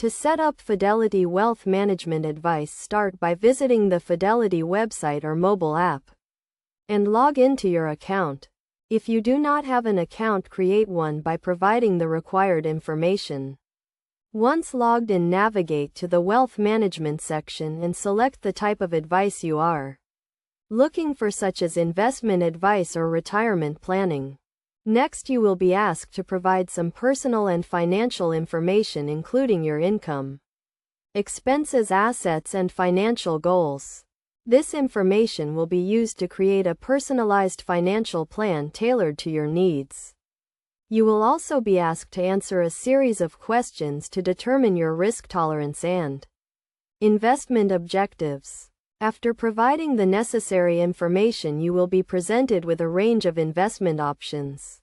To set up Fidelity Wealth Management advice, start by visiting the Fidelity website or mobile app and log into your account. If you do not have an account, create one by providing the required information. Once logged in, navigate to the Wealth Management section and select the type of advice you are looking for, such as investment advice or retirement planning. Next, you will be asked to provide some personal and financial information, including your income, expenses, assets, and financial goals. This information will be used to create a personalized financial plan tailored to your needs. You will also be asked to answer a series of questions to determine your risk tolerance and investment objectives. After providing the necessary information, you will be presented with a range of investment options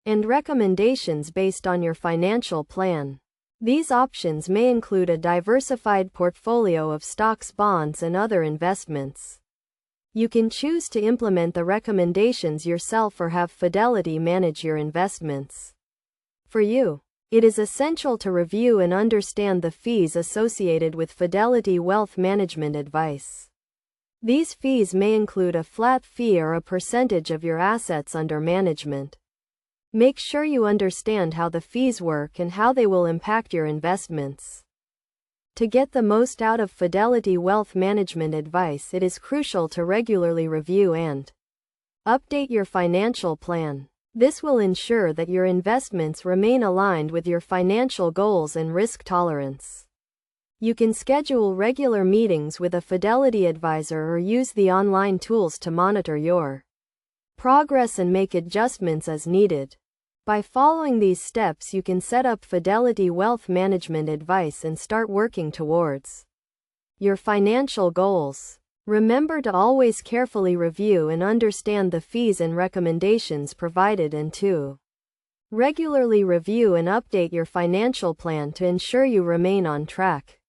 and recommendations based on your financial plan. These options may include a diversified portfolio of stocks, bonds, and other investments. You can choose to implement the recommendations yourself or have Fidelity manage your investments for you. It is essential to review and understand the fees associated with Fidelity Wealth Management advice. These fees may include a flat fee or a percentage of your assets under management. Make sure you understand how the fees work and how they will impact your investments. To get the most out of Fidelity Wealth Management advice, it is crucial to regularly review and update your financial plan. This will ensure that your investments remain aligned with your financial goals and risk tolerance. You can schedule regular meetings with a Fidelity advisor or use the online tools to monitor your progress and make adjustments as needed. By following these steps, you can set up Fidelity Wealth Management advice and start working towards your financial goals. Remember to always carefully review and understand the fees and recommendations provided, and to regularly review and update your financial plan to ensure you remain on track.